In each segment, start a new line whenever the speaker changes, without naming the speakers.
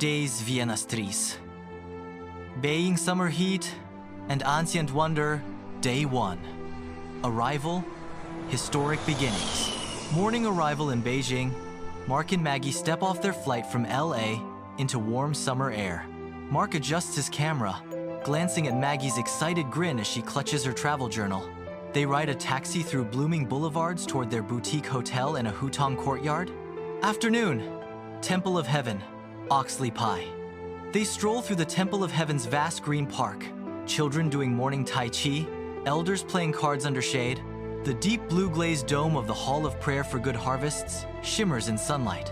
Days Vienna's Tris. Beijing summer heat and ancient wonder, day 1. Arrival, historic beginnings. Morning arrival in Beijing, Mark and Maggie step off their flight from LA into warm summer air. Mark adjusts his camera, glancing at Maggie's excited grin as she clutches her travel journal. They ride a taxi through blooming boulevards toward their boutique hotel in a hutong courtyard. Afternoon, Temple of Heaven, Oxley Pie. They stroll through the Temple of Heaven's vast green park, children doing morning Tai Chi, elders playing cards under shade. The deep blue glazed dome of the Hall of Prayer for Good Harvests shimmers in sunlight.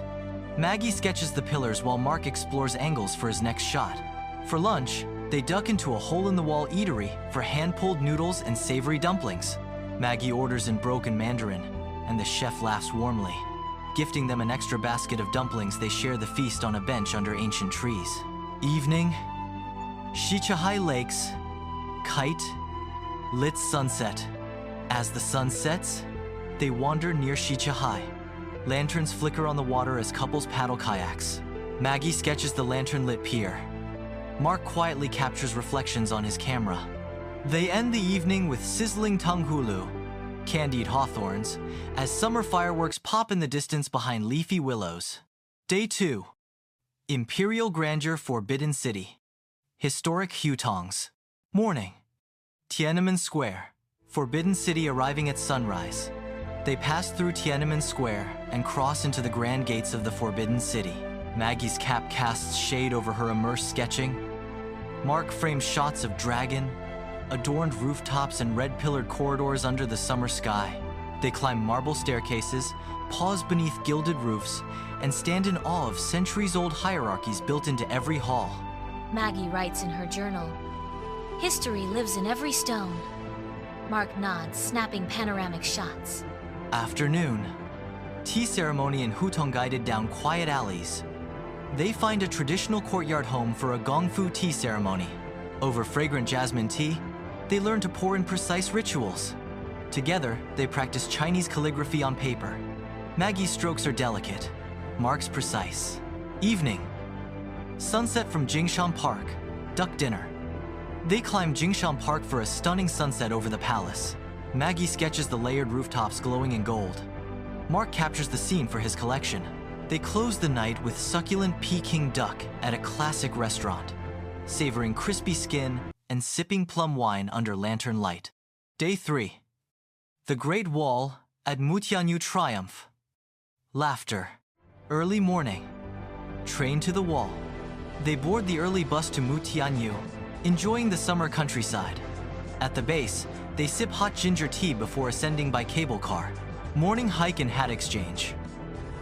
Maggie sketches the pillars while Mark explores angles for his next shot. For lunch, they duck into a hole-in-the-wall eatery for hand-pulled noodles and savory dumplings. Maggie orders in broken Mandarin, and the chef laughs warmly. Gifting them an extra basket of dumplings, they share the feast on a bench under ancient trees. Evening, Shichahai Lakes, kite, lit sunset. As the sun sets, they wander near Shichahai. Lanterns flicker on the water as couples paddle kayaks. Maggie sketches the lantern-lit pier. Mark quietly captures reflections on his camera. They end the evening with sizzling tanghulu, candied hawthorns, as summer fireworks pop in the distance behind leafy willows. Day 2. Imperial Grandeur Forbidden City. Historic hutongs. Morning. Tiananmen Square. Forbidden City arriving at sunrise. They pass through Tiananmen Square and cross into the grand gates of the Forbidden City. Maggie's cap casts shade over her immersed sketching. Mark frames shots of dragon, adorned rooftops and red-pillared corridors under the summer sky. They climb marble staircases, pause beneath gilded roofs, and stand in awe of centuries-old hierarchies built into every hall.
Maggie writes in her journal, "History lives in every stone." Mark nods, snapping panoramic shots.
Afternoon. Tea ceremony in hutong guided down quiet alleys. They find a traditional courtyard home for a gongfu tea ceremony. Over fragrant jasmine tea, they learn to pour in precise rituals. Together, they practice Chinese calligraphy on paper. Maggie's strokes are delicate, Mark's precise. Evening. Sunset from Jingshan Park, duck dinner. They climb Jingshan Park for a stunning sunset over the palace. Maggie sketches the layered rooftops glowing in gold. Mark captures the scene for his collection. They close the night with succulent Peking duck at a classic restaurant, savoring crispy skin and sipping plum wine under lantern light. Day 3. The Great Wall at Mutianyu Triumph. Laughter. Early morning. Train to the wall. They board the early bus to Mutianyu, enjoying the summer countryside. At the base, they sip hot ginger tea before ascending by cable car. Morning hike and hat exchange.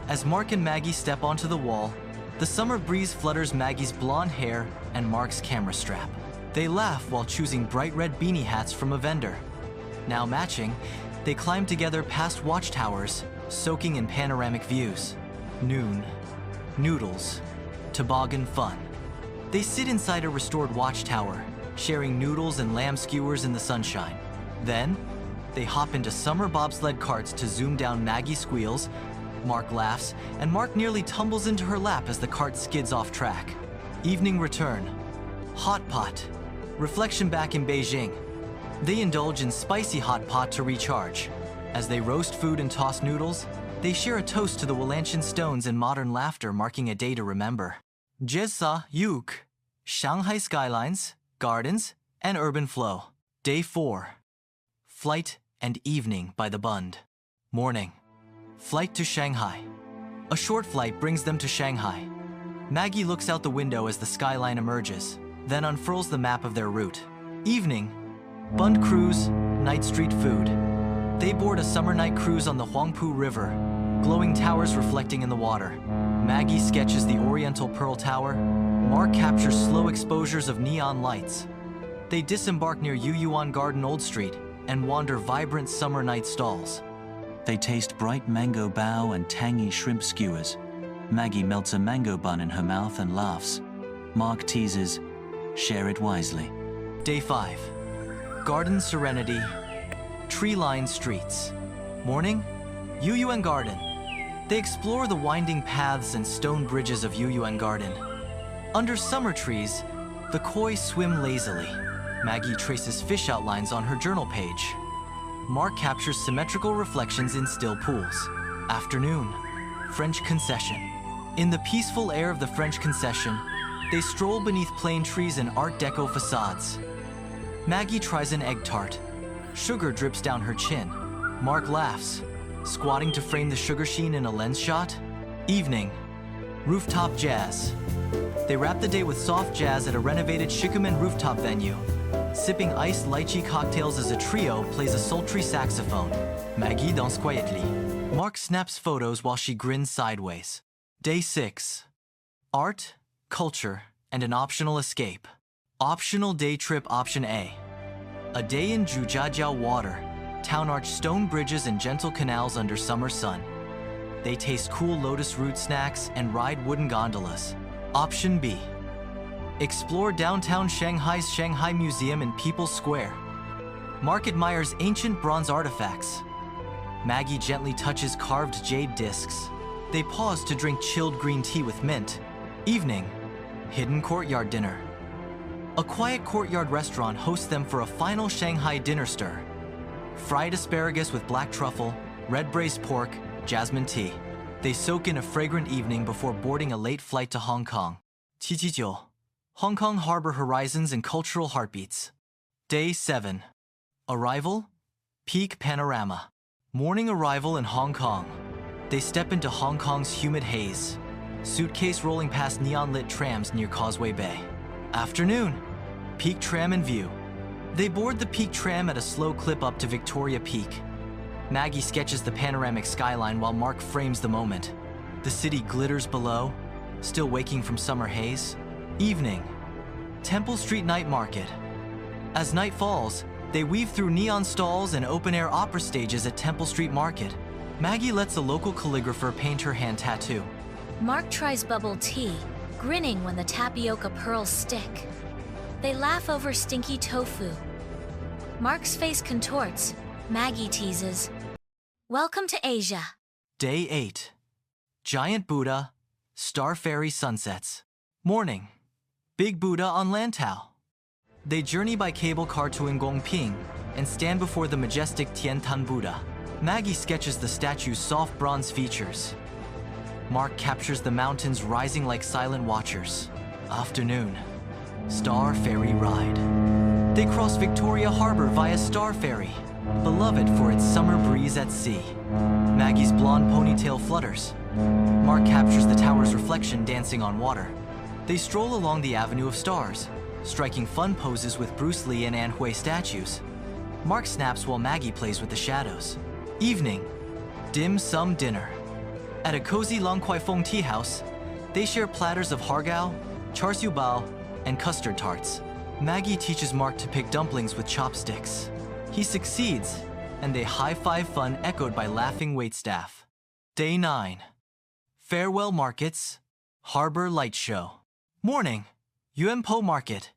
As Mark and Maggie step onto the wall, the summer breeze flutters Maggie's blonde hair and Mark's camera strap. They laugh while choosing bright red beanie hats from a vendor. Now matching, they climb together past watchtowers, soaking in panoramic views. Noon. Noodles. Toboggan fun. They sit inside a restored watchtower, sharing noodles and lamb skewers in the sunshine. Then, they hop into summer bobsled carts to zoom down. Maggie squeals, Mark laughs, and Mark nearly tumbles into her lap as the cart skids off track. Evening return. Hot pot. Reflection back in Beijing. They indulge in spicy hot pot to recharge. As they roast food and toss noodles, they share a toast to the Wolantian stones and modern laughter, marking a day to remember. Jesa Yuk. Shanghai skylines, gardens, and urban flow. Day 4. Flight and evening by the Bund. Morning. Flight to Shanghai. A short flight brings them to Shanghai. Maggie looks out the window as the skyline emerges, then unfurls the map of their route. Evening. Bund cruise, night street food. They board a summer night cruise on the Huangpu River, glowing towers reflecting in the water. Maggie sketches the Oriental Pearl Tower. Mark captures slow exposures of neon lights. They disembark near Yuyuan Garden Old Street and wander vibrant summer night stalls.
They taste bright mango bao and tangy shrimp skewers. Maggie melts a mango bun in her mouth and laughs. Mark teases, "Share it wisely."
Day 5. Garden serenity, tree-lined streets. Morning, Yuyuan Garden. They explore the winding paths and stone bridges of Yuyuan Garden. Under summer trees, the koi swim lazily. Maggie traces fish outlines on her journal page. Mark captures symmetrical reflections in still pools. Afternoon, French Concession. In the peaceful air of the French Concession, they stroll beneath plane trees and Art Deco facades. Maggie tries an egg tart. Sugar drips down her chin. Mark laughs, squatting to frame the sugar sheen in a lens shot. Evening, rooftop jazz. They wrap the day with soft jazz at a renovated Shikumen rooftop venue. Sipping iced lychee cocktails as a trio plays a sultry saxophone. Maggie danse quietly. Mark snaps photos while she grins sideways. Day 6. Art, culture, and an optional escape. Optional day trip option A. A day in Zhujiajiao water, town arch stone bridges and gentle canals under summer sun. They taste cool lotus root snacks and ride wooden gondolas. Option B. Explore downtown Shanghai's Shanghai Museum in People's Square. Mark admires ancient bronze artifacts. Maggie gently touches carved jade discs. They pause to drink chilled green tea with mint. Evening, hidden courtyard dinner. A quiet courtyard restaurant hosts them for a final Shanghai dinner stir. Fried asparagus with black truffle, red braised pork, jasmine tea. They soak in a fragrant evening before boarding a late flight to Hong Kong. 7. Hong Kong harbor horizons and cultural heartbeats. Day 7. Arrival, peak panorama. Morning arrival in Hong Kong. They step into Hong Kong's humid haze. Suitcase rolling past neon-lit trams near Causeway Bay. Afternoon, peak tram in view. They board the peak tram at a slow clip up to Victoria Peak. Maggie sketches the panoramic skyline while Mark frames the moment. The city glitters below, still waking from summer haze. Evening, Temple Street Night Market. As night falls, they weave through neon stalls and open-air opera stages at Temple Street Market. Maggie lets a local calligrapher paint her hand tattoo.
Mark tries bubble tea, grinning when the tapioca pearls stick. They laugh over stinky tofu. Mark's face contorts. Maggie teases. Welcome to Asia.
Day 8. Giant Buddha, Star Ferry sunsets. Morning, Big Buddha on Lantau. They journey by cable car to Ngongping and stand before the majestic Tiantan Buddha. Maggie sketches the statue's soft bronze features. Mark captures the mountains rising like silent watchers. Afternoon, Star Ferry ride. They cross Victoria Harbor via Star Ferry, beloved for its summer breeze at sea. Maggie's blonde ponytail flutters. Mark captures the tower's reflection dancing on water. They stroll along the Avenue of Stars, striking fun poses with Bruce Lee and Anne Hui statues. Mark snaps while Maggie plays with the shadows. Evening, dim sum dinner. At a cozy Long Kwai Fong tea house, they share platters of hargao, char siu bao, and custard tarts. Maggie teaches Mark to pick dumplings with chopsticks. He succeeds, and they high-five fun echoed by laughing waitstaff. Day 9. Farewell markets, harbor light show. Morning, Yuanpo Market.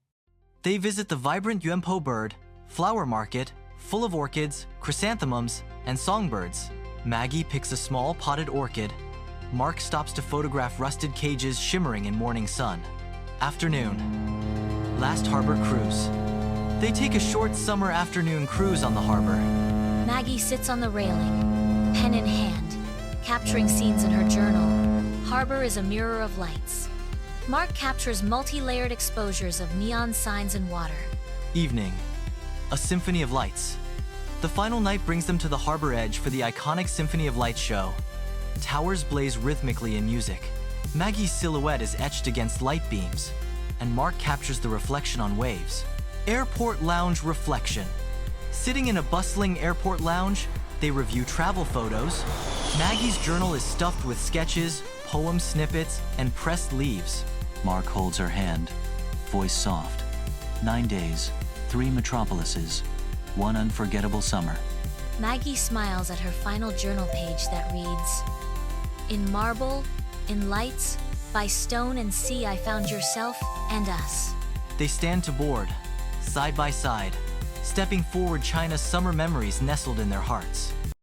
They visit the vibrant Yuanpo bird, flower market, full of orchids, chrysanthemums, and songbirds. Maggie picks a small potted orchid. Mark stops to photograph rusted cages shimmering in morning sun. Afternoon, last harbor cruise. They take a short summer afternoon cruise on the harbor.
Maggie sits on the railing, pen in hand, capturing scenes in her journal. Harbor is a mirror of lights. Mark captures multi-layered exposures of neon signs and water.
Evening, a symphony of lights. The final night brings them to the harbor edge for the iconic Symphony of Light show. Towers blaze rhythmically in music. Maggie's silhouette is etched against light beams, and Mark captures the reflection on waves. Airport lounge reflection. Sitting in a bustling airport lounge, they review travel photos. Maggie's journal is stuffed with sketches, poem snippets, and pressed leaves.
Mark holds her hand, voice soft. 9 days, 3 metropolises, 1 unforgettable summer.
Maggie smiles at her final journal page that reads, "In marble, in lights, by stone and sea I found yourself and us."
They stand to board, side by side, stepping forward China's summer memories nestled in their hearts.